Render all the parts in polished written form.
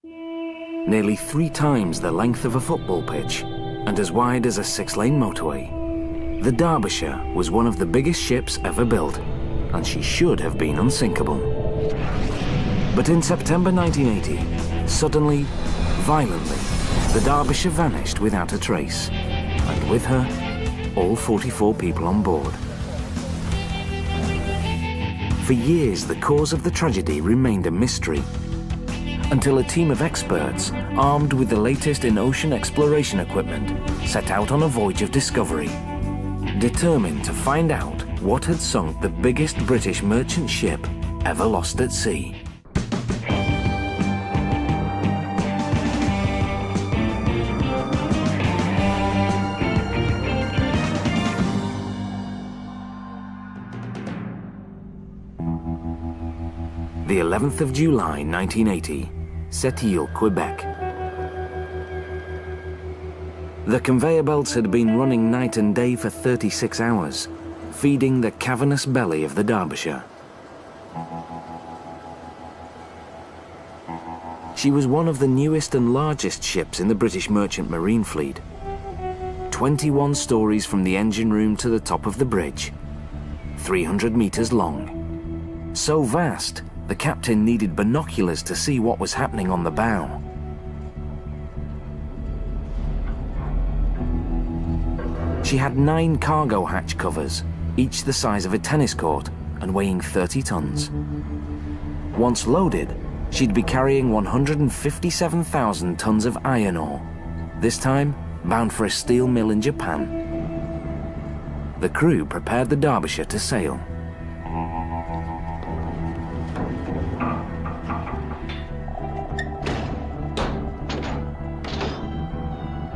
Nearly 3 times the length of a football pitch and as wide as a 6-lane motorway, the Derbyshire was one of the biggest ships ever built, and she should have been unsinkable. But in September 1980, suddenly, violently, the Derbyshire vanished without a trace, and with her, all 44 people on board. For years, the cause of the tragedy remained a mystery, until a team of experts, armed with the latest in ocean exploration equipment, set out on a voyage of discovery, determined to find out what had sunk the biggest British merchant ship ever lost at sea. The 11th of July 1980, Sept-Îles, Quebec. The conveyor belts had been running night and day for 36 hours, feeding the cavernous belly of the Derbyshire. She was one of the newest and largest ships in the British Merchant Marine Fleet. 21 stories from the engine room to the top of the bridge, 300 meters long. So vast, the captain needed binoculars to see what was happening on the bow. She had 9 cargo hatch covers, each the size of a tennis court and weighing 30 tons. Once loaded, she'd be carrying 157,000 tons of iron ore, this time bound for a steel mill in Japan. The crew prepared the Derbyshire to sail.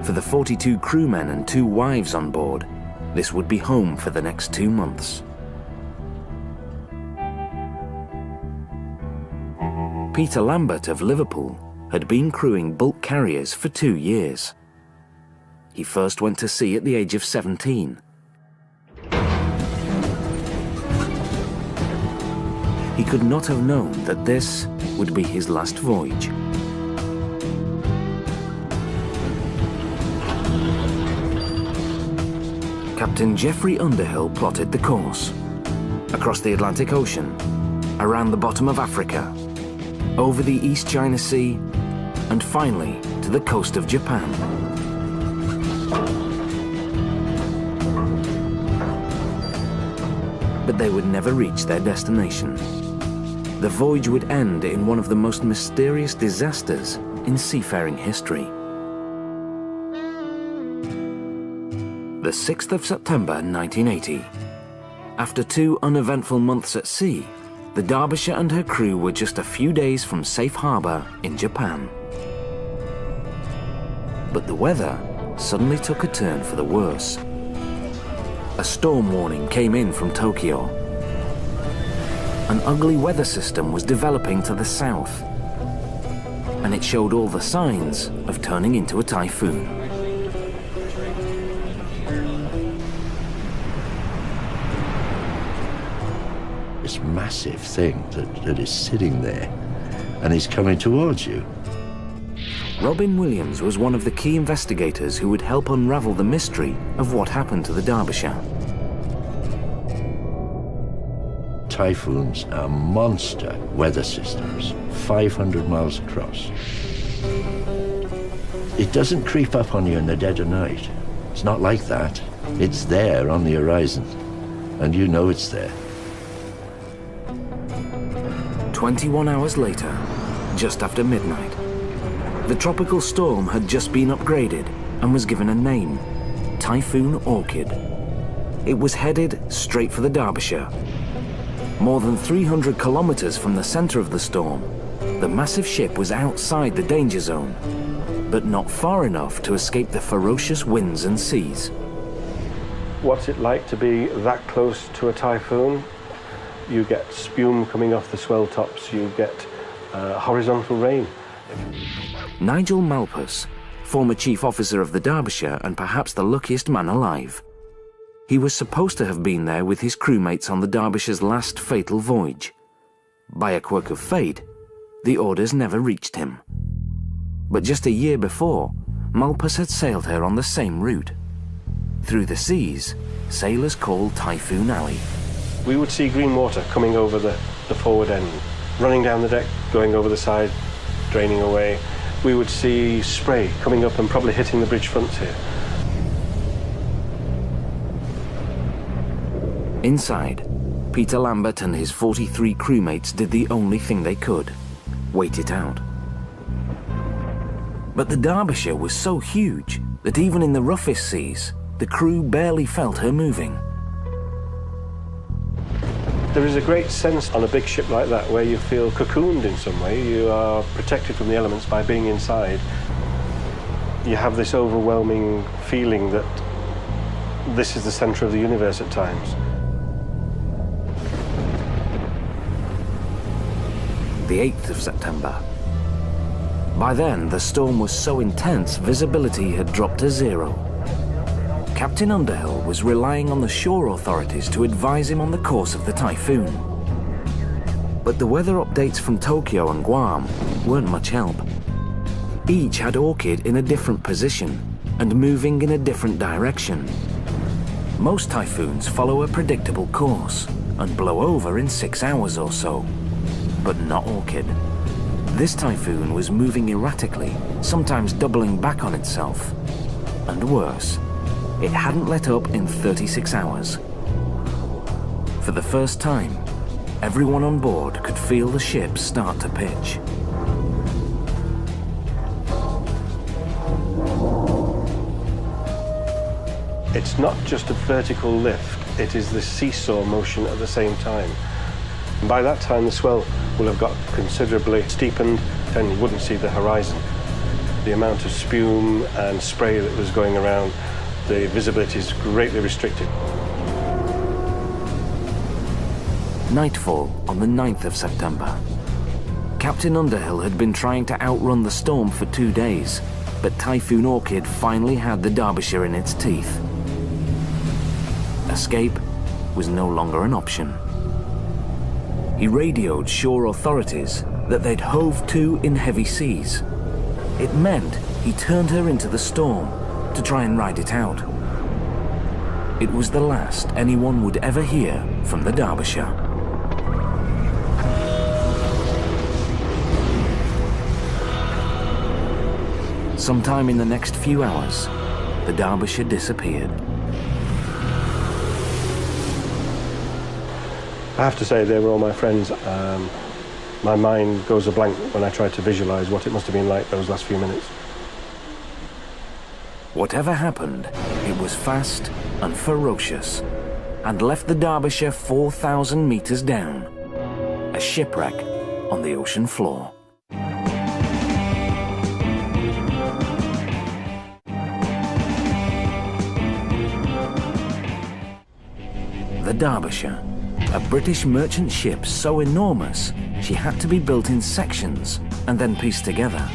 For the 42 crewmen and 2 wives on board, this would be home for the next 2 months. Peter Lambert of Liverpool had been crewing bulk carriers for 2 years. He first went to sea at the age of 17. He could not have known that this would be his last voyage. Captain Geoffrey Underhill plotted the course. Across the Atlantic Ocean, around the bottom of Africa, over the East China Sea, and finally to the coast of Japan. But they would never reach their destination. The voyage would end in one of the most mysterious disasters in seafaring history. The 6th of September 1980. After 2 uneventful months at sea, the Derbyshire and her crew were just a few days from safe harbor in Japan. But the weather suddenly took a turn for the worse. A storm warning came in from Tokyo. An ugly weather system was developing to the south, and it showed all the signs of turning into a typhoon. This massive thing that is sitting there and is coming towards you. Robin Williams was one of the key investigators who would help unravel the mystery of what happened to the Derbyshire. Typhoons are monster weather systems, 500 miles across. It doesn't creep up on you in the dead of night. It's not like that. It's there on the horizon, and you know it's there. 21 hours later, just after midnight, the tropical storm had just been upgraded and was given a name, Typhoon Orchid. It was headed straight for the Derbyshire. More than 300 kilometers from the center of the storm, the massive ship was outside the danger zone, but not far enough to escape the ferocious winds and seas. What's it like to be that close to a typhoon? You get spume coming off the swell tops, you get horizontal rain. Nigel Malpas, former chief officer of the Derbyshire and perhaps the luckiest man alive. He was supposed to have been there with his crewmates on the Derbyshire's last fatal voyage. By a quirk of fate, the orders never reached him. but just a year before, Malpas had sailed her on the same route. Through the seas, sailors called Typhoon Alley. We would see green water coming over the forward end, running down the deck, going over the side, draining away. We would see spray coming up and probably hitting the bridge fronts here. Inside, Peter Lambert and his 43 crewmates did the only thing they could: wait it out. But the Derbyshire was so huge that even in the roughest seas, the crew barely felt her moving. There is a great sense on a big ship like that where you feel cocooned in some way. You are protected from the elements by being inside. You have this overwhelming feeling that this is the centre of the universe at times. The 8th of September. By then, the storm was so intense, visibility had dropped to 0. Captain Underhill was relying on the shore authorities to advise him on the course of the typhoon. But the weather updates from Tokyo and Guam weren't much help. Each had Orchid in a different position and moving in a different direction. Most typhoons follow a predictable course and blow over in 6 hours or so, but not Orchid. This typhoon was moving erratically, sometimes doubling back on itself. And worse, it hadn't let up in 36 hours. For the first time, everyone on board could feel the ship start to pitch. It's not just a vertical lift, it is the seesaw motion at the same time. And by that time, the swell will have got considerably steepened and you wouldn't see the horizon. The amount of spume and spray that was going around, the visibility is greatly restricted. Nightfall on the 9th of September. Captain Underhill had been trying to outrun the storm for 2 days, but Typhoon Orchid finally had the Derbyshire in its teeth. Escape was no longer an option. He radioed shore authorities that they'd hove to in heavy seas. It meant he turned her into the storm to try and ride it out. It was the last anyone would ever hear from the Derbyshire. Sometime in the next few hours, the Derbyshire disappeared. I have to say they were all my friends. My mind goes a blank when I try to visualise what it must have been like those last few minutes. Whatever happened, it was fast and ferocious, and left the Derbyshire 4,000 meters down, a shipwreck on the ocean floor. The Derbyshire, a British merchant ship so enormous she had to be built in sections and then pieced together.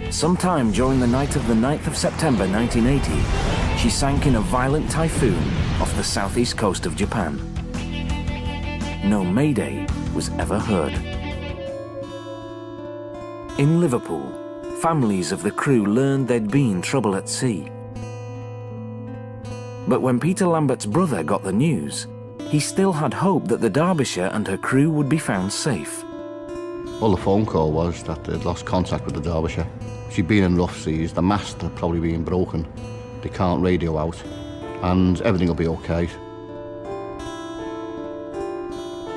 Sometime during the night of the 9th of September 1980, she sank in a violent typhoon off the southeast coast of Japan. No mayday was ever heard. In Liverpool, families of the crew learned there'd been trouble at sea. But when Peter Lambert's brother got the news, he still had hope that the Derbyshire and her crew would be found safe. Well, the phone call was that they'd lost contact with the Derbyshire. She'd been in rough seas, the mast had probably been broken, they can't radio out, and everything will be okay.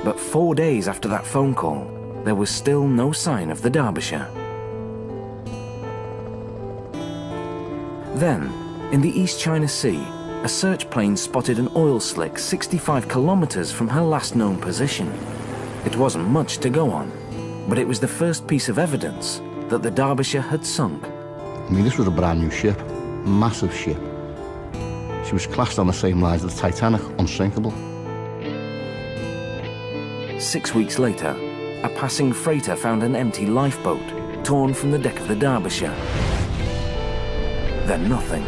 But 4 days after that phone call, there was still no sign of the Derbyshire. Then, in the East China Sea, a search plane spotted an oil slick 65 kilometers from her last known position. It wasn't much to go on, but it was the first piece of evidence that the Derbyshire had sunk. I mean, this was a brand new ship, massive ship. She was classed on the same lines as the Titanic, unsinkable. 6 weeks later, a passing freighter found an empty lifeboat torn from the deck of the Derbyshire. Then nothing.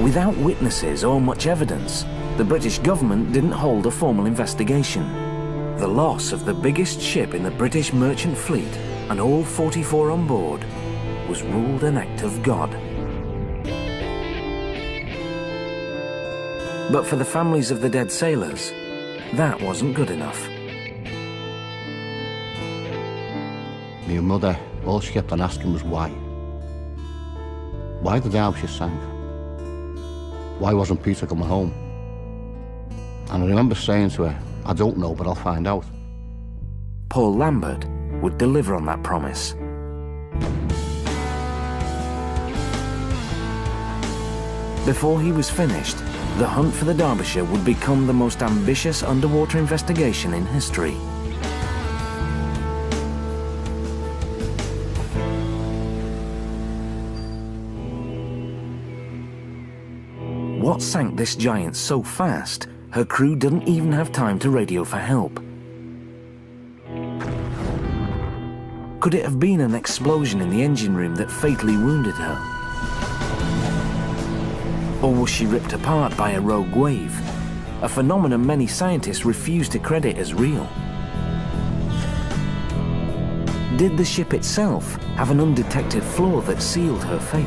Without witnesses or much evidence, the British government didn't hold a formal investigation. The loss of the biggest ship in the British merchant fleet and all 44 on board was ruled an act of God. But for the families of the dead sailors, that wasn't good enough. My mother, all she kept on asking was why. Why the Derbyshire sank? Why wasn't Peter coming home? And I remember saying to her, I don't know, but I'll find out. Paul Lambert would deliver on that promise. Before he was finished, the hunt for the Derbyshire would become the most ambitious underwater investigation in history. What sank this giant so fast, her crew didn't even have time to radio for help? Could it have been an explosion in the engine room that fatally wounded her? Or was she ripped apart by a rogue wave, a phenomenon many scientists refuse to credit as real? Did the ship itself have an undetected flaw that sealed her fate?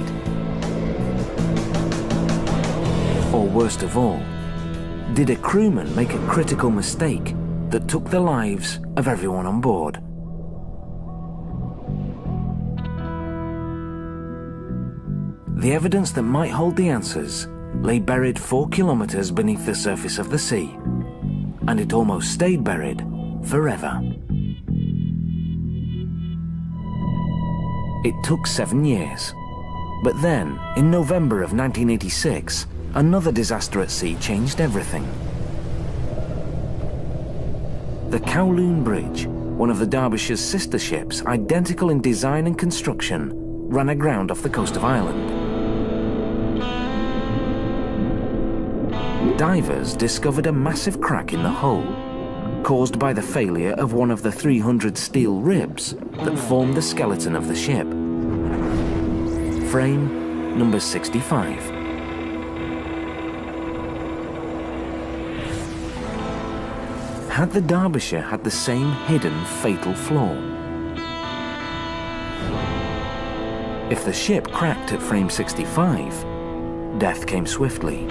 Or worst of all, did a crewman make a critical mistake that took the lives of everyone on board? The evidence that might hold the answers lay buried 4 kilometers beneath the surface of the sea, and it almost stayed buried forever. It took 7 years, but then, in November of 1986, another disaster at sea changed everything. The Kowloon Bridge, one of the Derbyshire's sister ships, identical in design and construction, ran aground off the coast of Ireland. Divers discovered a massive crack in the hull, caused by the failure of one of the 300 steel ribs that formed the skeleton of the ship. Frame number 65. Had the Derbyshire had the same hidden fatal flaw? If the ship cracked at frame 65, death came swiftly.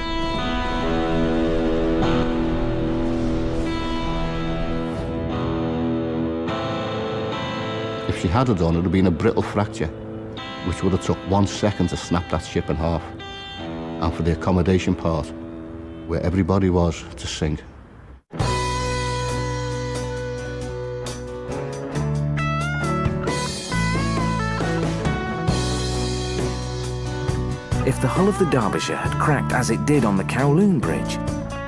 If she had done, it would have been a brittle fracture, which would have took 1 second to snap that ship in half, and for the accommodation part, where everybody was, to sink. If the hull of the Derbyshire had cracked as it did on the Kowloon Bridge,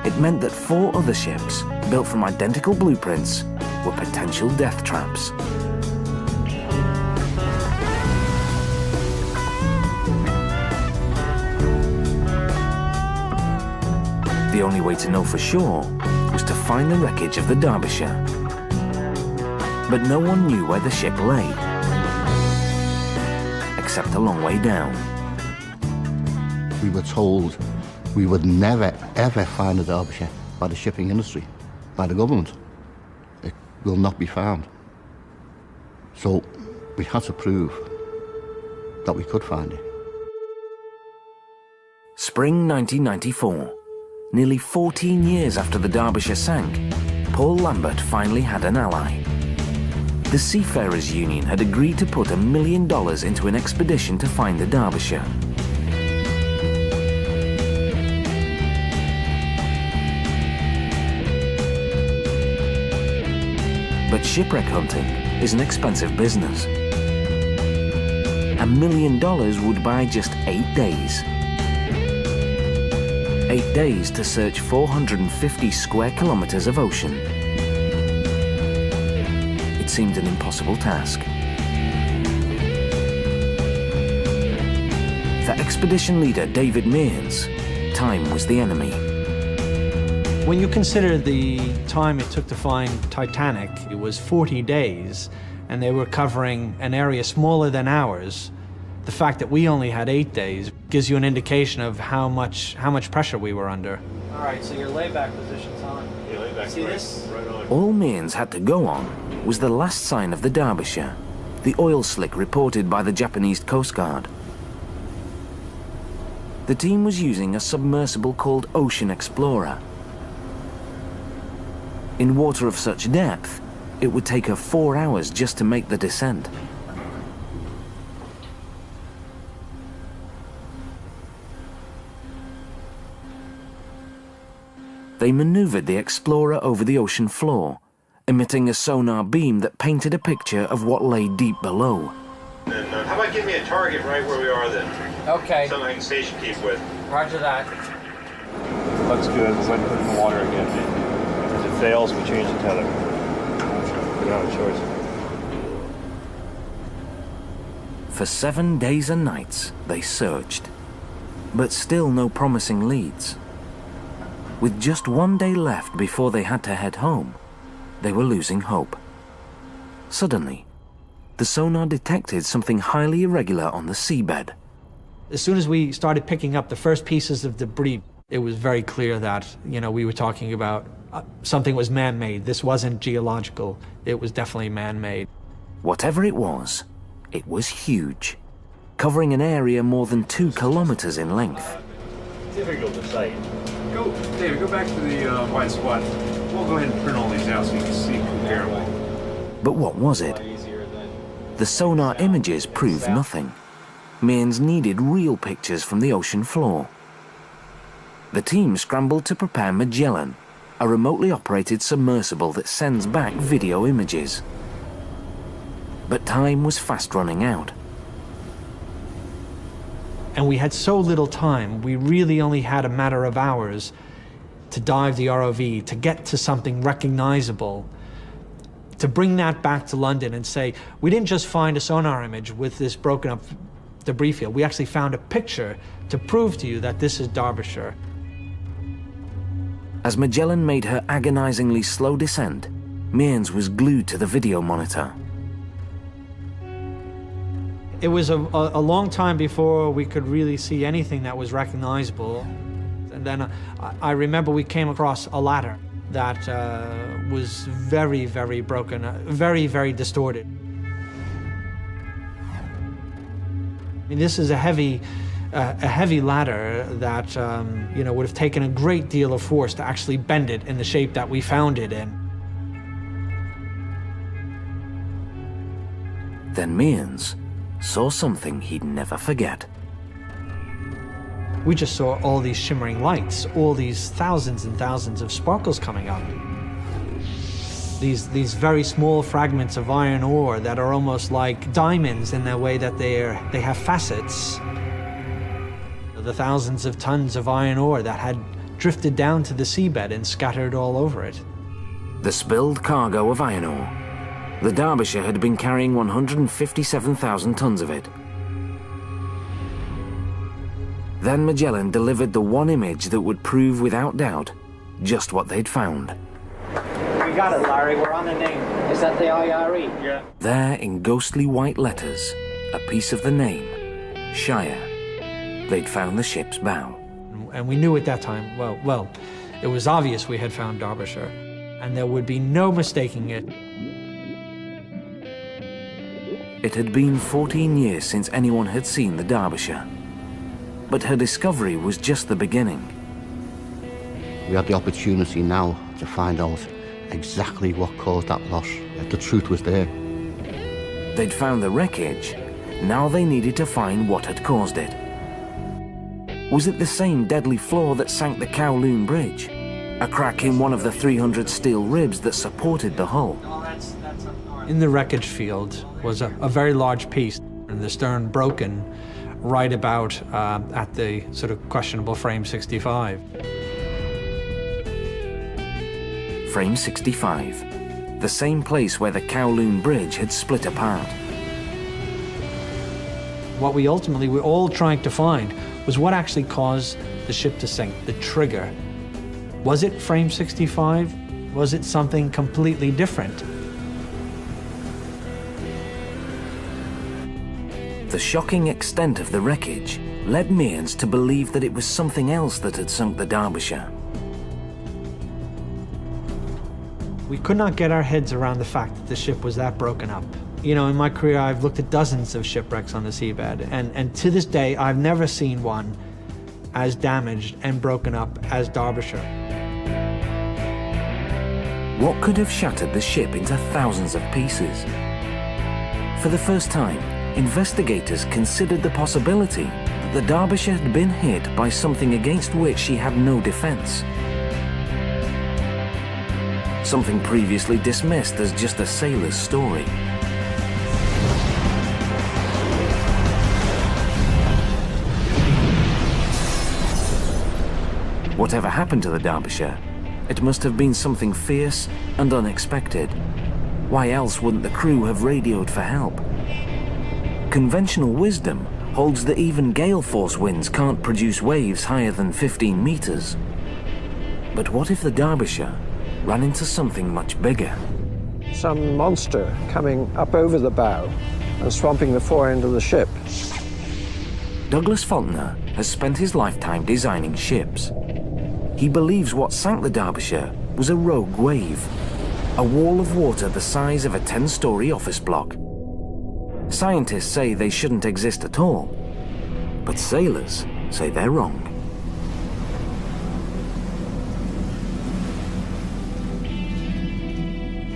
it meant that 4 other ships, built from identical blueprints, were potential death traps. The only way to know for sure was to find the wreckage of the Derbyshire. But no one knew where the ship lay, except a long way down. We were told we would never, ever find the Derbyshire by the shipping industry, by the government. It will not be found. So we had to prove that we could find it. Spring 1994. Nearly 14 years after the Derbyshire sank, Paul Lambert finally had an ally. The Seafarers Union had agreed to put $1 million into an expedition to find the Derbyshire. But shipwreck hunting is an expensive business. $1 million would buy just 8 days. 8 days to search 450 square kilometers of ocean. It seemed an impossible task. For expedition leader David Mearns, time was the enemy. When you consider the time it took to find Titanic, it was 40 days, and they were covering an area smaller than ours. The fact that we only had 8 days gives you an indication of how much pressure we were under. All right, so your layback position's on. Layback, see this? Right on. All Mearns had to go on was the last sign of the Derbyshire, the oil slick reported by the Japanese Coast Guard. The team was using a submersible called Ocean Explorer. In water of such depth, it would take her 4 hours just to make the descent. They maneuvered the Explorer over the ocean floor, emitting a sonar beam that painted a picture of what lay deep below. And, how about giving me a target right where we are then? Okay. Something I can station keep with. Roger that. Looks good. We're going to put it in the water again. If it fails, we change the tether. We don't have a choice. For 7 days and nights, they searched, but still no promising leads. With just 1 day left before they had to head home, they were losing hope. Suddenly, the sonar detected something highly irregular on the seabed. As soon as we started picking up the first pieces of debris, it was very clear that, we were talking about something was man-made. This wasn't geological. It was definitely man-made. Whatever it was huge, covering an area more than 2 kilometers in length. Difficult to say. David, go back to the white spot. We'll go ahead and print all these out so you can see comparable. But what was it? The sonar images proved nothing. Mearns needed real pictures from the ocean floor. The team scrambled to prepare Magellan, a remotely operated submersible that sends back video images. But time was fast running out. And we had so little time, we really only had a matter of hours to dive the ROV, to get to something recognizable, to bring that back to London and say, we didn't just find a sonar image with this broken up debris field, we actually found a picture to prove to you that this is Derbyshire. As Magellan made her agonizingly slow descent, Mearns was glued to the video monitor. It was a long time before we could really see anything that was recognizable. And then I remember we came across a ladder that was very, very broken, very, very distorted. I mean, this is a heavy ladder that would have taken a great deal of force to actually bend it in the shape that we found it in. Then Mearns saw something he'd never forget. We just saw all these shimmering lights, all these thousands and thousands of sparkles coming up. These very small fragments of iron ore that are almost like diamonds in the way that they have facets. The thousands of tons of iron ore that had drifted down to the seabed and scattered all over it. The spilled cargo of iron ore. The Derbyshire had been carrying 157,000 tons of it. Then Magellan delivered the one image that would prove without doubt just what they'd found. We got it, Larry. We're on the name. Is that the IRE? Yeah. There, in ghostly white letters, a piece of the name, Shire. They'd found the ship's bow. And we knew at that time, well, it was obvious we had found Derbyshire, and there would be no mistaking it. It had been 14 years since anyone had seen the Derbyshire. But her discovery was just the beginning. We had the opportunity now to find out exactly what caused that loss. The truth was there. They'd found the wreckage. Now they needed to find what had caused it. Was it the same deadly flaw that sank the Kowloon Bridge? A crack in one of the 300 steel ribs that supported the hull? In the wreckage field was a very large piece, and the stern broken right about at the sort of questionable frame 65. Frame 65, the same place where the Kowloon Bridge had split apart. What we ultimately were all trying to find was what actually caused the ship to sink, the trigger. Was it frame 65? Was it something completely different? The shocking extent of the wreckage led Mearns to believe that it was something else that had sunk the Derbyshire. We could not get our heads around the fact that the ship was that broken up. You know, in my career, I've looked at dozens of shipwrecks on the seabed, and to this day, I've never seen one as damaged and broken up as Derbyshire. What could have shattered the ship into thousands of pieces? For the first time, investigators considered the possibility that the Derbyshire had been hit by something against which she had no defense. Something previously dismissed as just a sailor's story. Whatever happened to the Derbyshire, it must have been something fierce and unexpected. Why else wouldn't the crew have radioed for help? Conventional wisdom holds that even gale force winds can't produce waves higher than 15 meters. But what if the Derbyshire ran into something much bigger? Some monster coming up over the bow and swamping the fore end of the ship. Douglas Faulkner has spent his lifetime designing ships. He believes what sank the Derbyshire was a rogue wave, a wall of water the size of a 10-story office block. Scientists say they shouldn't exist at all, but sailors say they're wrong.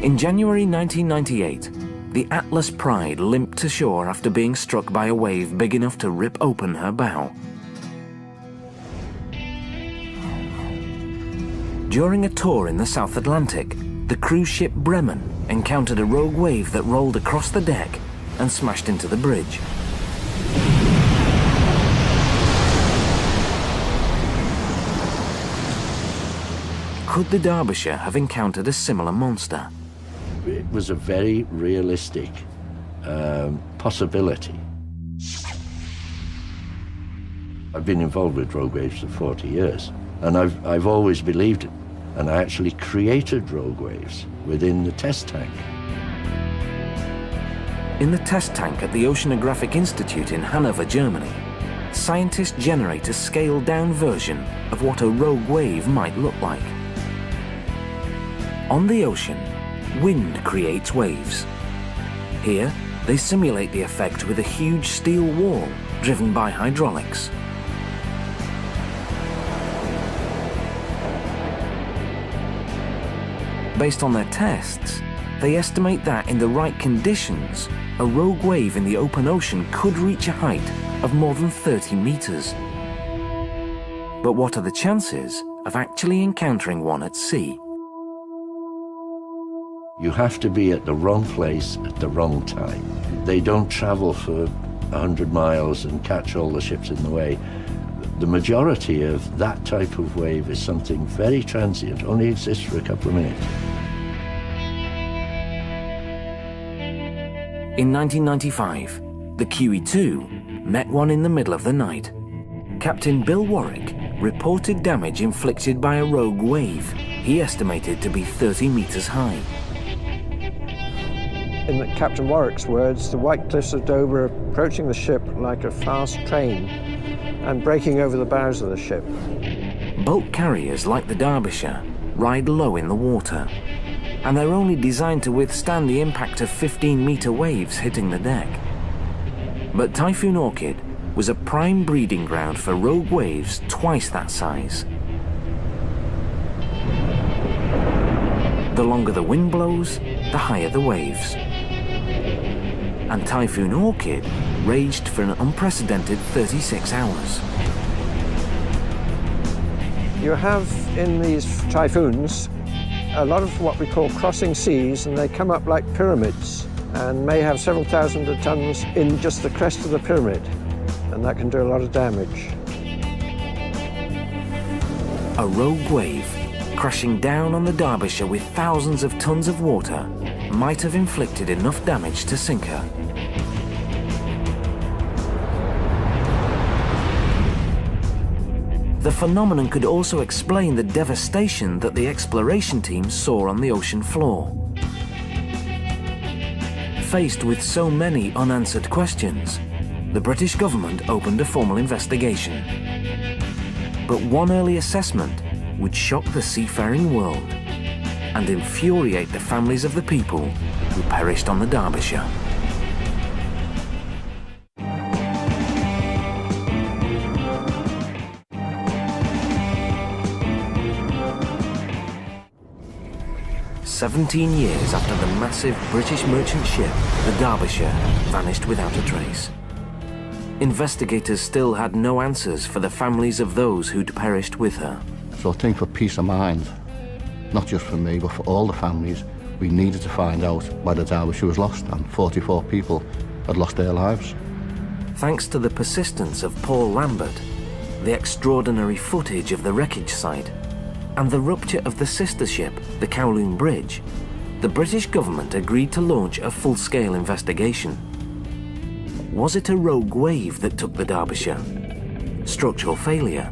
In January 1998, the Atlas Pride limped to shore after being struck by a wave big enough to rip open her bow. During a tour in the South Atlantic, the cruise ship Bremen encountered a rogue wave that rolled across the deck and smashed into the bridge. Could the Derbyshire have encountered a similar monster? It was a very realistic possibility. I've been involved with rogue waves for 40 years, and I've always believed it. And I actually created rogue waves within the test tank. In the test tank at the Oceanographic Institute in Hanover, Germany, scientists generate a scaled-down version of what a rogue wave might look like. On the ocean, wind creates waves. Here, they simulate the effect with a huge steel wall driven by hydraulics. Based on their tests, they estimate that in the right conditions, a rogue wave in the open ocean could reach a height of more than 30 meters. But what are the chances of actually encountering one at sea? You have to be at the wrong place at the wrong time. They don't travel for 100 miles and catch all the ships in the way. The majority of that type of wave is something very transient, only exists for a couple of minutes. In 1995, the QE2 met one in the middle of the night. Captain Bill Warwick reported damage inflicted by a rogue wave he estimated to be 30 meters high. In Captain Warwick's words, the white cliffs of Dover approaching the ship like a fast train and breaking over the bows of the ship. Bulk carriers like the Derbyshire ride low in the water, and they're only designed to withstand the impact of 15-meter waves hitting the deck. But Typhoon Orchid was a prime breeding ground for rogue waves twice that size. The longer the wind blows, the higher the waves. And Typhoon Orchid raged for an unprecedented 36 hours. You have in these typhoons a lot of what we call crossing seas, and they come up like pyramids and may have several thousand of tons in just the crest of the pyramid, and that can do a lot of damage. A rogue wave crashing down on the Derbyshire with thousands of tons of water might have inflicted enough damage to sink her. The phenomenon could also explain the devastation that the exploration teams saw on the ocean floor. Faced with so many unanswered questions, the British government opened a formal investigation. But one early assessment would shock the seafaring world and infuriate the families of the people who perished on the Derbyshire. 17 years after the massive British merchant ship, the Derbyshire, vanished without a trace. Investigators still had no answers for the families of those who'd perished with her. So I think for peace of mind, not just for me, but for all the families, we needed to find out why the Derbyshire was lost, and 44 people had lost their lives. Thanks to the persistence of Paul Lambert, the extraordinary footage of the wreckage site, and the rupture of the sister ship, the Kowloon Bridge, the British government agreed to launch a full-scale investigation. Was it a rogue wave that took the Derbyshire? Structural failure?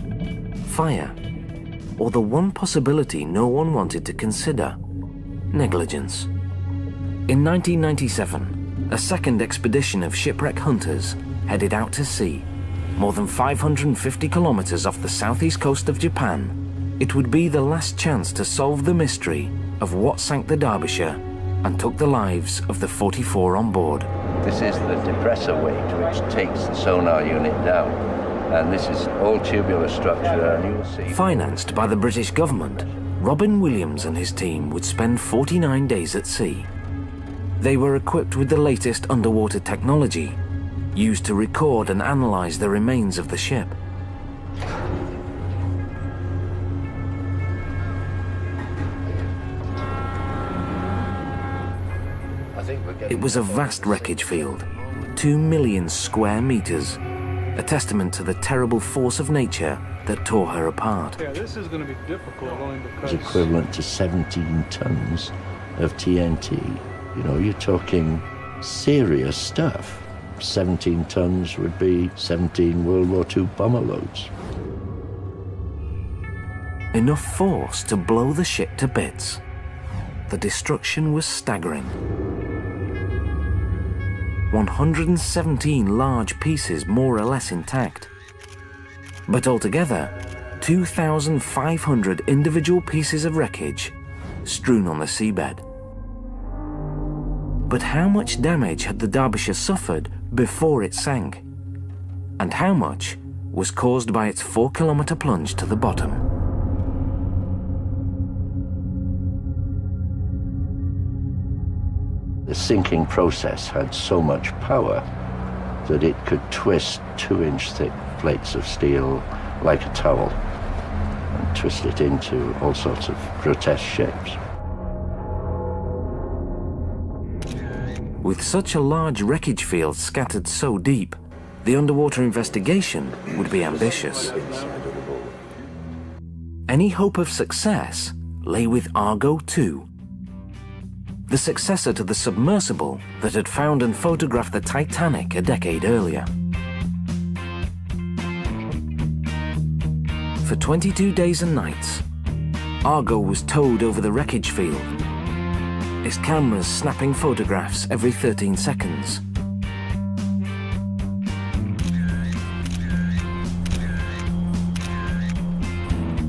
Fire? Or the one possibility no one wanted to consider? Negligence. In 1997, a second expedition of shipwreck hunters headed out to sea, more than 550 kilometers off the southeast coast of Japan. It would be the last chance to solve the mystery of what sank the Derbyshire and took the lives of the 44 on board. This is the depressor weight which takes the sonar unit down, and this is all tubular structure, and you'll see. Financed by the British government, Robin Williams and his team would spend 49 days at sea. They were equipped with the latest underwater technology, used to record and analyze the remains of the ship. It was a vast wreckage field, 2 million square meters, a testament to the terrible force of nature that tore her apart. Yeah, this is going to be difficult only because... It's equivalent to 17 tons of TNT. You know, you're talking serious stuff. 17 tons would be 17 World War II bomber loads. Enough force to blow the ship to bits. The destruction was staggering. 117 large pieces more or less intact. But altogether, 2,500 individual pieces of wreckage strewn on the seabed. But how much damage had the Derbyshire suffered before it sank? And how much was caused by its 4-kilometer plunge to the bottom? The sinking process had so much power that it could twist 2-inch thick plates of steel like a towel and twist it into all sorts of grotesque shapes. With such a large wreckage field scattered so deep, the underwater investigation would be ambitious. Any hope of success lay with Argo 2, the successor to the submersible that had found and photographed the Titanic a decade earlier. For 22 days and nights, Argo was towed over the wreckage field, its cameras snapping photographs every 13 seconds.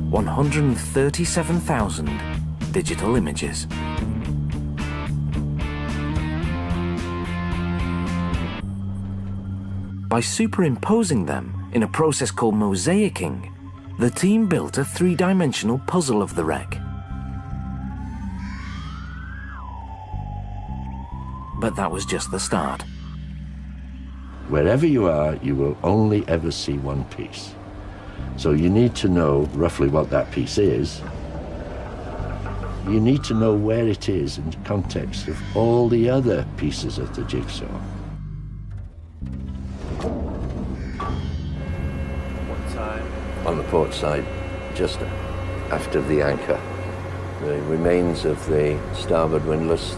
$137,000 digital images. By superimposing them in a process called mosaicing, the team built a 3-dimensional puzzle of the wreck. But that was just the start. Wherever you are, you will only ever see one piece. So you need to know roughly what that piece is. You need to know where it is in the context of all the other pieces of the jigsaw. On the port side, just after the anchor, the remains of the starboard windlass.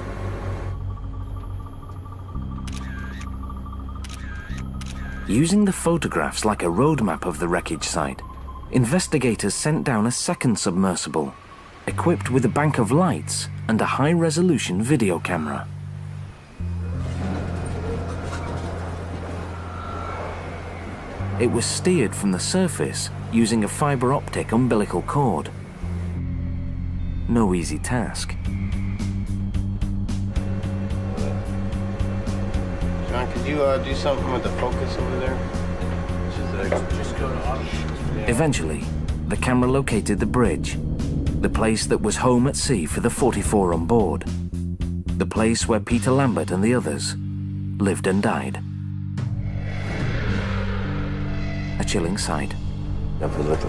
Using the photographs like a roadmap of the wreckage site, investigators sent down a second submersible, equipped with a bank of lights and a high-resolution video camera. It was steered from the surface using a fiber optic umbilical cord. No easy task. John, could you do something with the focus over there? Just go to off. Eventually, the camera located the bridge, The place that was home at sea for the 44 on board. The place where Peter Lambert and the others lived and died. A chilling sight. Have a look,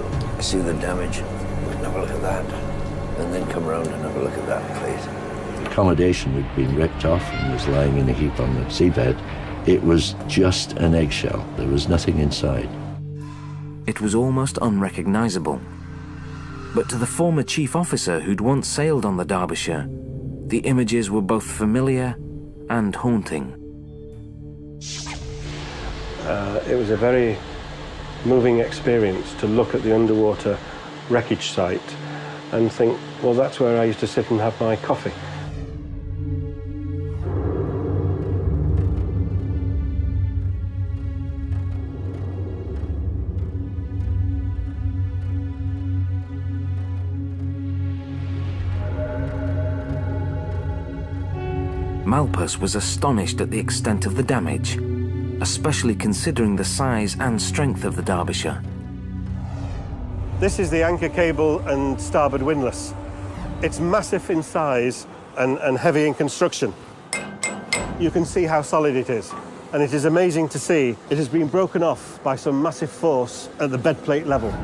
see the damage, have a look at that, and then come around and have a look at that, please. The accommodation had been ripped off and was lying in a heap on the seabed. It was just an eggshell. There was nothing inside. It was almost unrecognisable. But to the former chief officer who'd once sailed on the Derbyshire, the images were both familiar and haunting. It was a very moving experience to look at the underwater wreckage site and think, well, that's where I used to sit and have my coffee. Malpas was astonished at the extent of the damage, especially considering the size and strength of the Derbyshire. This is the anchor cable and starboard windlass. It's massive in size and heavy in construction. You can see how solid it is, and it is amazing to see it has been broken off by some massive force at the bed plate level.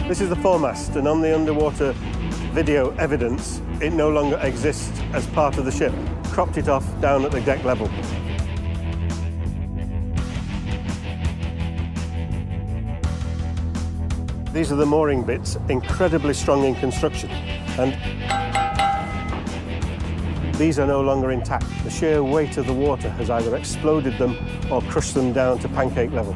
This is the foremast, and on the underwater video evidence, it no longer exists as part of the ship. Cropped it off down at the deck level. These are the mooring bits, incredibly strong in construction, and these are no longer intact. The sheer weight of the water has either exploded them or crushed them down to pancake level.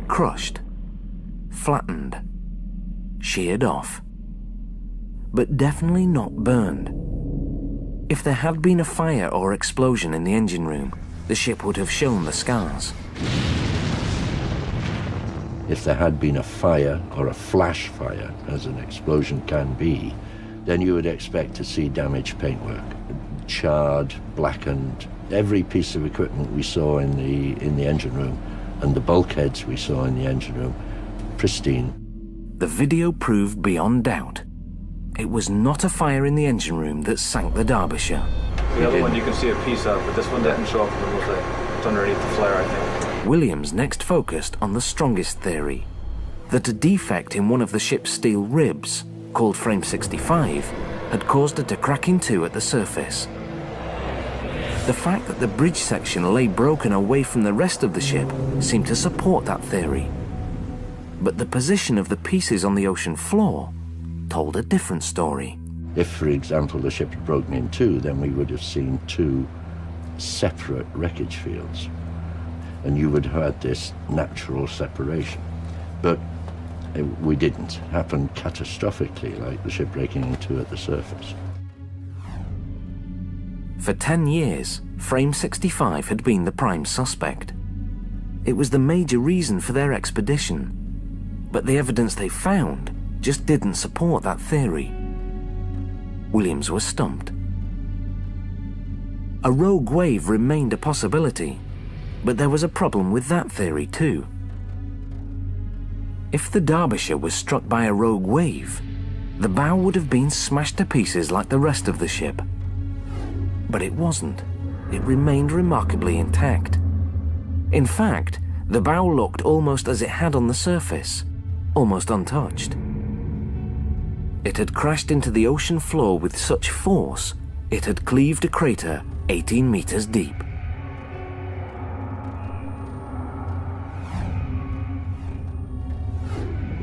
Crushed, flattened, sheared off, but definitely not burned. If there had been a fire or explosion in the engine room, the ship would have shown the scars. If there had been a fire, or a flash fire, as an explosion can be, then you would expect to see damaged paintwork. Charred, blackened. Every piece of equipment we saw in the engine room, and the bulkheads we saw in the engine room, pristine. The video proved beyond doubt. It was not a fire in the engine room that sank the Derbyshire. The other one you can see a piece of, but this one didn't show up in the movie. It's underneath the flare, I think. Williams next focused on the strongest theory, that a defect in one of the ship's steel ribs, called frame 65, had caused it to crack in two at the surface. The fact that the bridge section lay broken away from the rest of the ship seemed to support that theory. But the position of the pieces on the ocean floor told a different story. If, for example, the ship had broken in two, then we would have seen two separate wreckage fields, and you would have had this natural separation. But we didn't. It happened catastrophically, like the ship breaking in two at the surface. For 10 years, frame 65 had been the prime suspect. It was the major reason for their expedition, but the evidence they found just didn't support that theory. Williams was stumped. A rogue wave remained a possibility, but there was a problem with that theory too. If the Derbyshire was struck by a rogue wave, the bow would have been smashed to pieces like the rest of the ship. But it wasn't. It remained remarkably intact. In fact, the bow looked almost as it had on the surface, almost untouched. It had crashed into the ocean floor with such force, it had cleaved a crater 18 meters deep.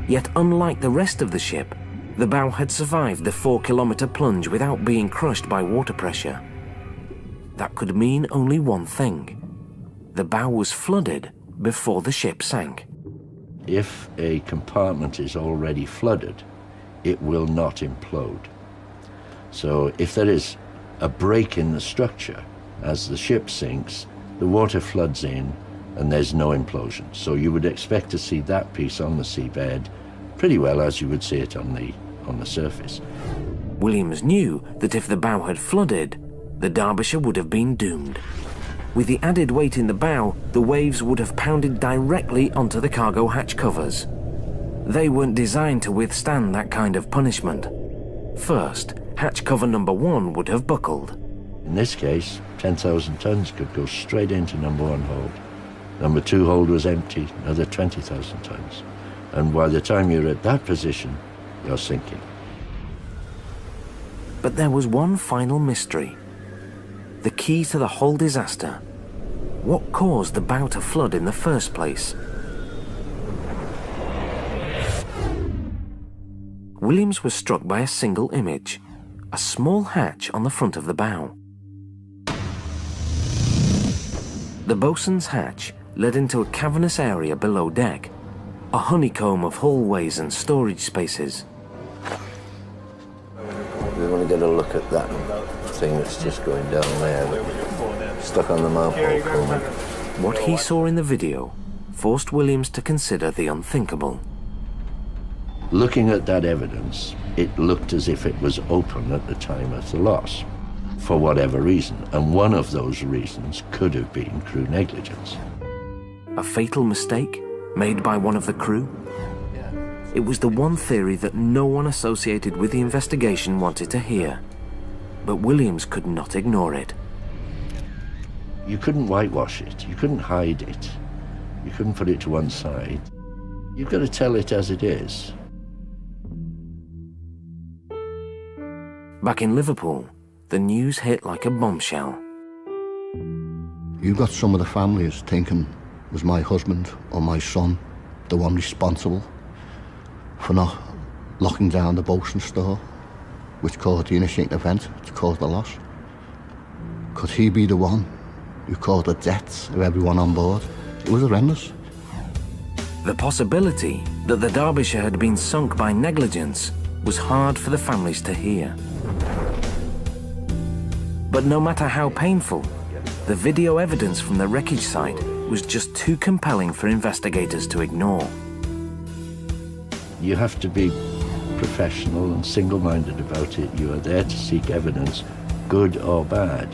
Yet unlike the rest of the ship, the bow had survived the 4-kilometer plunge without being crushed by water pressure. That could mean only one thing. The bow was flooded before the ship sank. If a compartment is already flooded, it will not implode. So if there is a break in the structure, as the ship sinks, the water floods in and there's no implosion. So you would expect to see that piece on the seabed pretty well as you would see it on the surface. Williams knew that if the bow had flooded, the Derbyshire would have been doomed. With the added weight in the bow, the waves would have pounded directly onto the cargo hatch covers. They weren't designed to withstand that kind of punishment. First, hatch cover number 1 would have buckled. In this case, 10,000 tons could go straight into number 1 hold. Number 2 hold was empty, another 20,000 tons. And by the time you're at that position, you're sinking. But there was one final mystery. The key to the whole disaster. What caused the bow to flood in the first place? Williams was struck by a single image, a small hatch on the front of the bow. The bosun's hatch led into a cavernous area below deck, a honeycomb of hallways and storage spaces. We want to get a look at that thing that's just going down there, stuck on the manhole cover. What he saw in the video forced Williams to consider the unthinkable. Looking at that evidence, it looked as if it was open at the time of the loss, for whatever reason, and one of those reasons could have been crew negligence. A fatal mistake made by one of the crew? It was the one theory that no one associated with the investigation wanted to hear, but Williams could not ignore it. You couldn't whitewash it, you couldn't hide it, you couldn't put it to one side. You've got to tell it as it is. Back in Liverpool, the news hit like a bombshell. You got some of the families thinking, was my husband or my son the one responsible for not locking down the bosun's store, which caused the initiating event to cause the loss? Could he be the one who caused the deaths of everyone on board? It was horrendous. The possibility that the Derbyshire had been sunk by negligence was hard for the families to hear. But no matter how painful, the video evidence from the wreckage site was just too compelling for investigators to ignore. You have to be professional and single-minded about it. You are there to seek evidence, good or bad.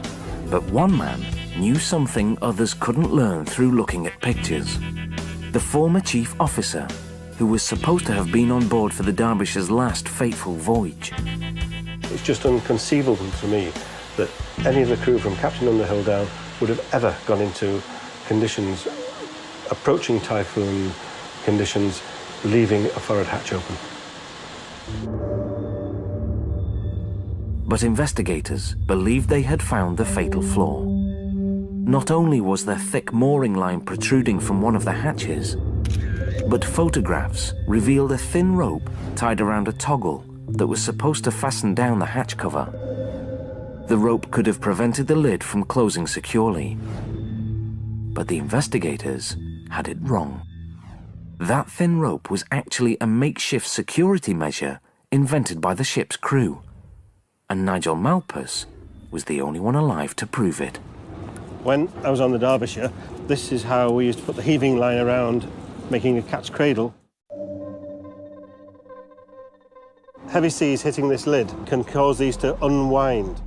But one man knew something others couldn't learn through looking at pictures. The former chief officer, who was supposed to have been on board for the Derbyshire's last fateful voyage. It's just inconceivable to me that any of the crew from Captain Underhill down would have ever gone into conditions approaching typhoon conditions, leaving a forward hatch open. But investigators believed they had found the fatal flaw. Not only was there thick mooring line protruding from one of the hatches, but photographs revealed a thin rope tied around a toggle that was supposed to fasten down the hatch cover. The rope could have prevented the lid from closing securely. But the investigators had it wrong. That thin rope was actually a makeshift security measure invented by the ship's crew, and Nigel Malpas was the only one alive to prove it. When I was on the Derbyshire, this is how we used to put the heaving line around, making a cat's cradle. Heavy seas hitting this lid can cause these to unwind.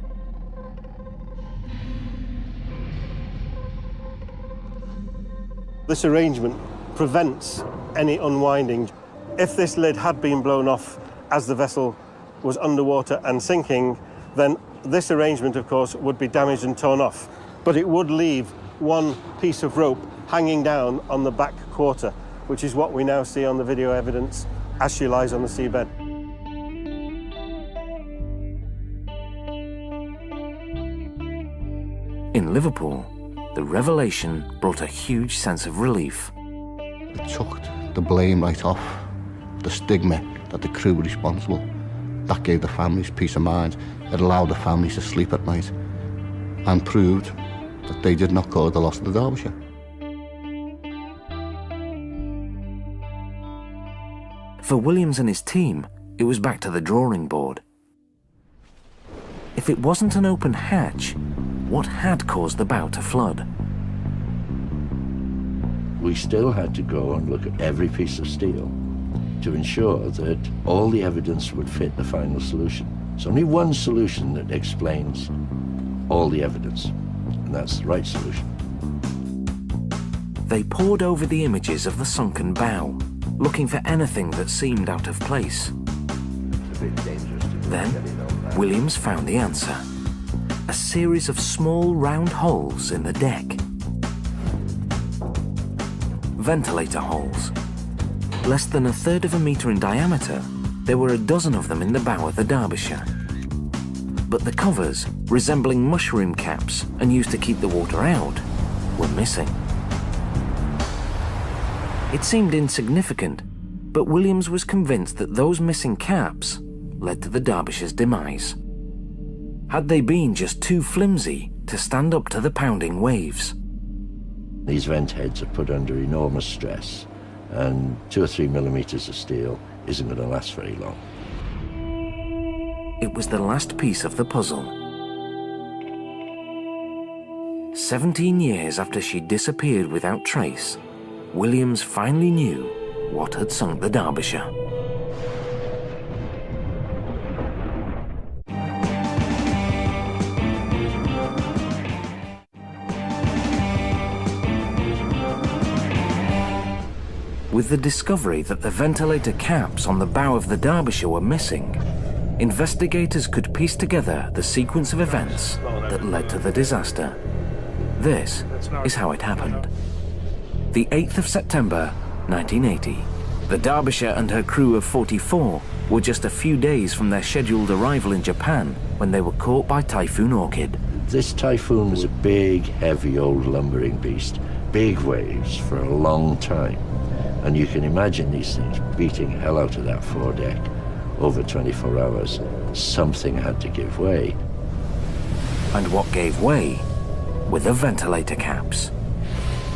This arrangement prevents any unwinding. If this lid had been blown off as the vessel was underwater and sinking, then this arrangement, of course, would be damaged and torn off. But it would leave one piece of rope hanging down on the back quarter, which is what we now see on the video evidence as she lies on the seabed. In Liverpool, the revelation brought a huge sense of relief. It took the blame right off, the stigma that the crew were responsible. That gave the families peace of mind. It allowed the families to sleep at night and proved that they did not cause the loss of the Derbyshire. For Williams and his team, it was back to the drawing board. If it wasn't an open hatch, what had caused the bow to flood? We still had to go and look at every piece of steel to ensure that all the evidence would fit the final solution. There's only one solution that explains all the evidence, and that's the right solution. They pored over the images of the sunken bow, looking for anything that seemed out of place. Then, Williams found the answer. A series of small round holes in the deck. Ventilator holes. Less than 1/3 of a metre in diameter, there were a dozen of them in the bow of the Derbyshire. But the covers, resembling mushroom caps and used to keep the water out, were missing. It seemed insignificant, but Williams was convinced that those missing caps led to the Derbyshire's demise. Had they been just too flimsy to stand up to the pounding waves? These vent heads are put under enormous stress, and 2 or 3 millimeters of steel isn't going to last very long. It was the last piece of the puzzle. 17 years after she disappeared without trace, Williams finally knew what had sunk the Derbyshire. With the discovery that the ventilator caps on the bow of the Derbyshire were missing, investigators could piece together the sequence of events that led to the disaster. This is how it happened. The 8th of September, 1980. The Derbyshire and her crew of 44 were just a few days from their scheduled arrival in Japan when they were caught by Typhoon Orchid. This typhoon was a big, heavy, old lumbering beast. Big waves for a long time. And you can imagine these things beating hell out of that foredeck over 24 hours. Something had to give way. And what gave way were the ventilator caps.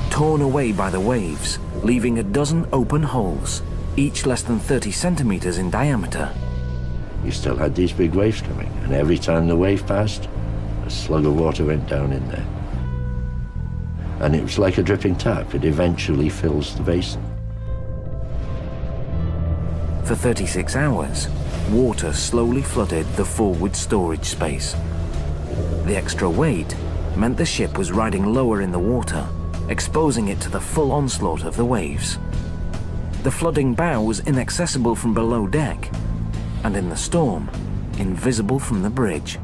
Torn away by the waves, leaving a dozen open holes, each less than 30 centimeters in diameter. You still had these big waves coming, and every time the wave passed, a slug of water went down in there. And it was like a dripping tap. It eventually fills the basin. For 36 hours, water slowly flooded the forward storage space. The extra weight meant the ship was riding lower in the water, exposing it to the full onslaught of the waves. The flooding bow was inaccessible from below deck, and in the storm, invisible from the bridge.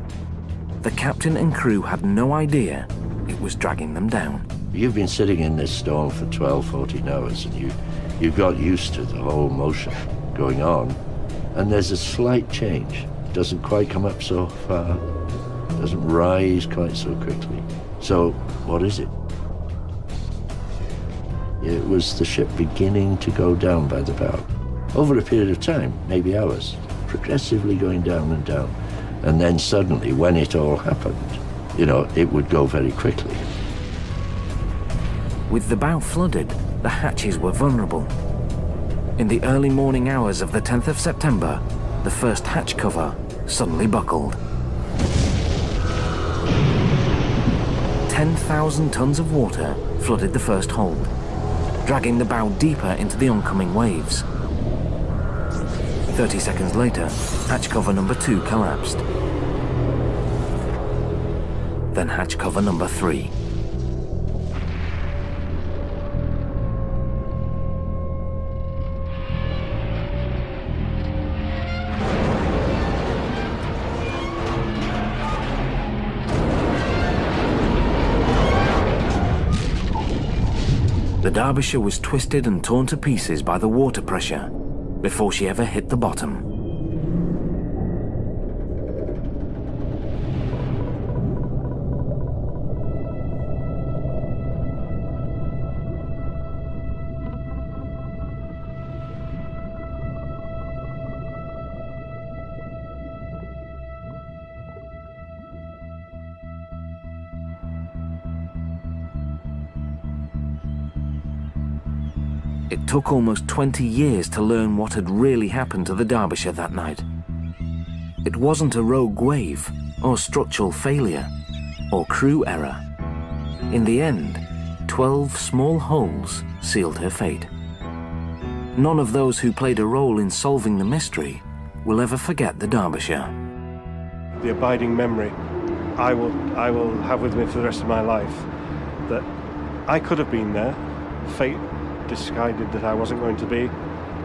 The captain and crew had no idea it was dragging them down. You've been sitting in this storm for 12, 14 hours, and you've got used to the whole motion going on, and there's a slight change. It doesn't quite come up so far, doesn't rise quite so quickly. So, what is it? It was the ship beginning to go down by the bow. Over a period of time, maybe hours, progressively going down and down. And then suddenly, when it all happened, it would go very quickly. With the bow flooded, the hatches were vulnerable. In the early morning hours of the 10th of September, the first hatch cover suddenly buckled. 10,000 tons of water flooded the first hold, dragging the bow deeper into the oncoming waves. 30 seconds later, hatch cover number 2 collapsed. Then hatch cover number 3. The Derbyshire was twisted and torn to pieces by the water pressure before she ever hit the bottom. It took almost 20 years to learn what had really happened to the Derbyshire that night. It wasn't a rogue wave, or structural failure, or crew error. In the end, 12 small holes sealed her fate. None of those who played a role in solving the mystery will ever forget the Derbyshire. the abiding memory I will have with me for the rest of my life, that I could have been there. Fate decided that I wasn't going to be,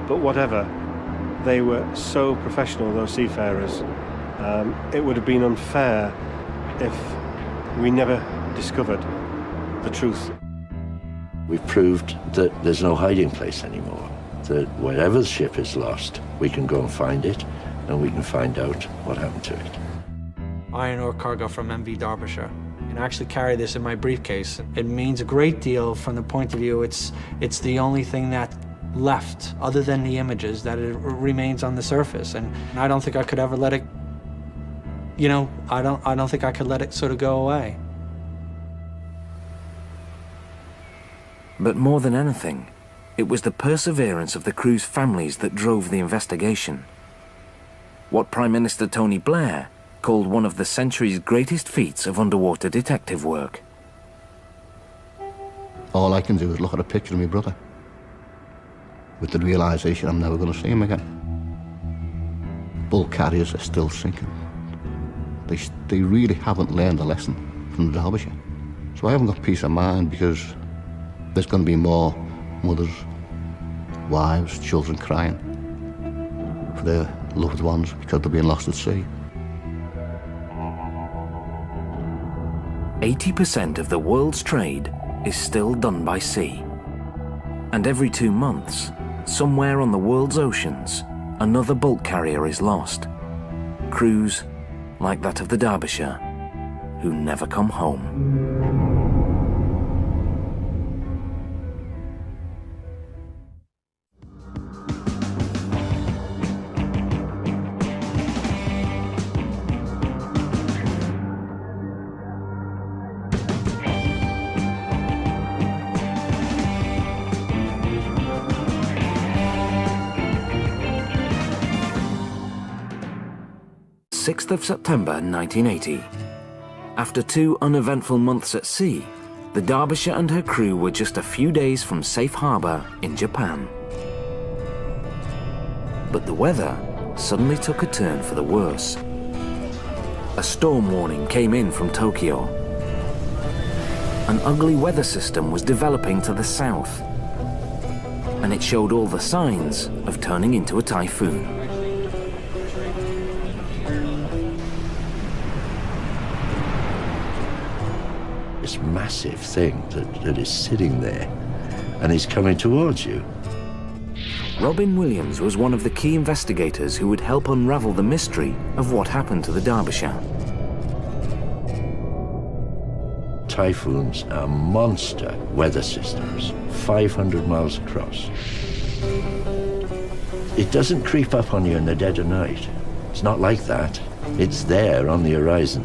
but whatever. They were so professional, those seafarers. It would have been unfair if we never discovered the truth. We've proved that there's no hiding place anymore, that wherever the ship is lost, we can go and find it, and we can find out what happened to it. Iron ore cargo from MV Derbyshire. And I actually carry this in my briefcase. It means a great deal from the point of view it's the only thing that left, other than the images, that it remains on the surface. And I don't think I could ever let it, you know, I don't think I could let it sort of go away. But more than anything, it was the perseverance of the crew's families that drove the investigation. What Prime Minister Tony Blair called one of the century's greatest feats of underwater detective work. All I can do is look at a picture of my brother with the realisation I'm never going to see him again. Bulk carriers are still sinking. They really haven't learned a lesson from the Derbyshire. So I haven't got peace of mind, because there's going to be more mothers, wives, children crying for their loved ones because they're being lost at sea. 80% of the world's trade is still done by sea. And every 2 months, somewhere on the world's oceans, another bulk carrier is lost. Crews like that of the Derbyshire, who never come home. of September 1980. After 2 uneventful months at sea, the Derbyshire and her crew were just a few days from safe harbour in Japan. But the weather suddenly took a turn for the worse. A storm warning came in from Tokyo. An ugly weather system was developing to the south, and it showed all the signs of turning into a typhoon. This massive thing that is sitting there and is coming towards you. Robin Williams was one of the key investigators who would help unravel the mystery of what happened to the Derbyshire. Typhoons are monster weather systems, 500 miles across. It doesn't creep up on you in the dead of night. It's not like that. It's there on the horizon,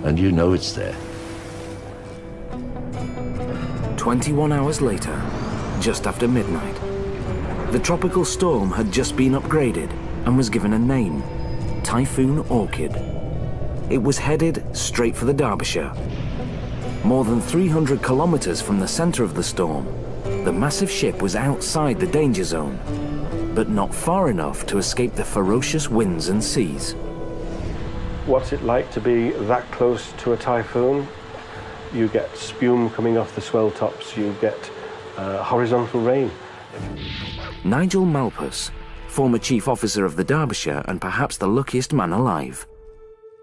and you know it's there. 21 hours later, just after midnight, the tropical storm had just been upgraded and was given a name, Typhoon Orchid. It was headed straight for the Derbyshire. More than 300 kilometers from the center of the storm, the massive ship was outside the danger zone, but not far enough to escape the ferocious winds and seas. What's it like to be that close to a typhoon? You get spume coming off the swell tops, you get horizontal rain. Nigel Malpas, former chief officer of the Derbyshire and perhaps the luckiest man alive.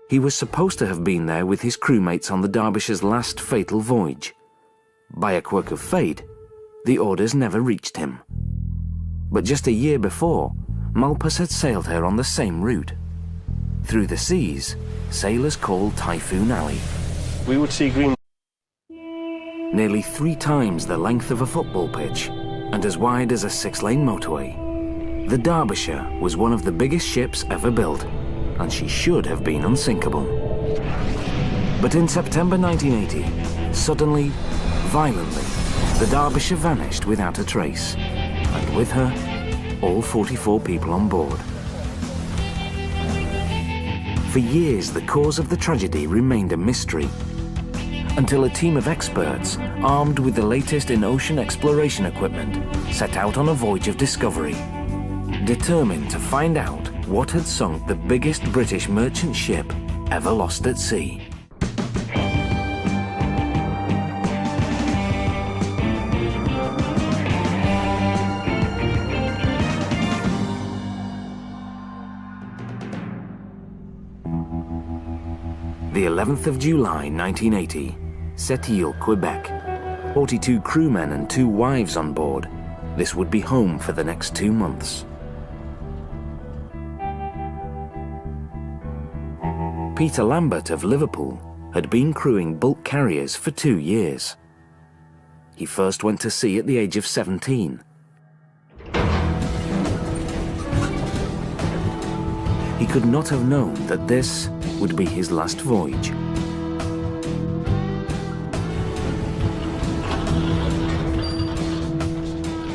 He was supposed to have been there with his crewmates on the Derbyshire's last fatal voyage. By a quirk of fate, the orders never reached him. But just a year before, Malpas had sailed her on the same route. Through the seas, sailors called Typhoon Alley. We would see green. Nearly 3 times the length of a football pitch and as wide as a 6-lane motorway. The Derbyshire was one of the biggest ships ever built, and she should have been unsinkable. But in September 1980, suddenly, violently, the Derbyshire vanished without a trace, and with her, all 44 people on board. For years, the cause of the tragedy remained a mystery, until a team of experts, armed with the latest in ocean exploration equipment, set out on a voyage of discovery, determined to find out what had sunk the biggest British merchant ship ever lost at sea. The 11th of July 1980, Sept-Îles, Quebec. 42 crewmen and 2 wives on board. This would be home for the next 2 months. Peter Lambert of Liverpool had been crewing bulk carriers for 2 years. He first went to sea at the age of 17. He could not have known that this would be his last voyage.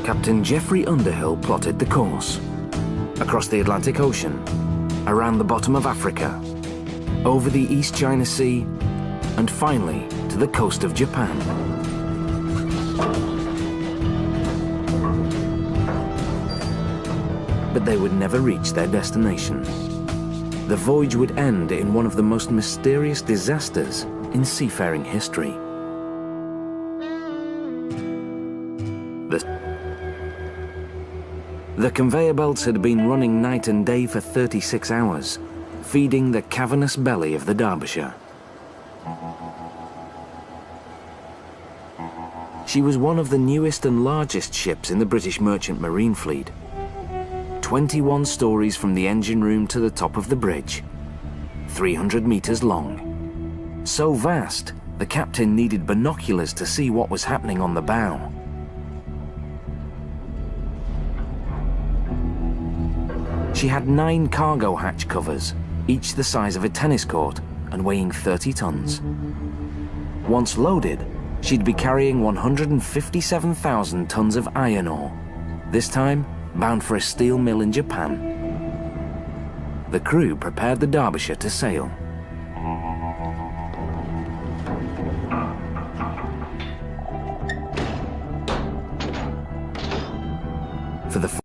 Captain Geoffrey Underhill plotted the course. Across the Atlantic Ocean, around the bottom of Africa, over the East China Sea, and finally to the coast of Japan. But they would never reach their destination. The voyage would end in one of the most mysterious disasters in seafaring history. The conveyor belts had been running night and day for 36 hours, feeding the cavernous belly of the Derbyshire. She was one of the newest and largest ships in the British Merchant Marine Fleet. 21 stories from the engine room to the top of the bridge, 300 meters long. So vast, the captain needed binoculars to see what was happening on the bow. She had 9 cargo hatch covers, each the size of a tennis court and weighing 30 tons. Once loaded, she'd be carrying 157,000 tons of iron ore, this time bound for a steel mill in Japan. The crew prepared the Derbyshire to sail. For the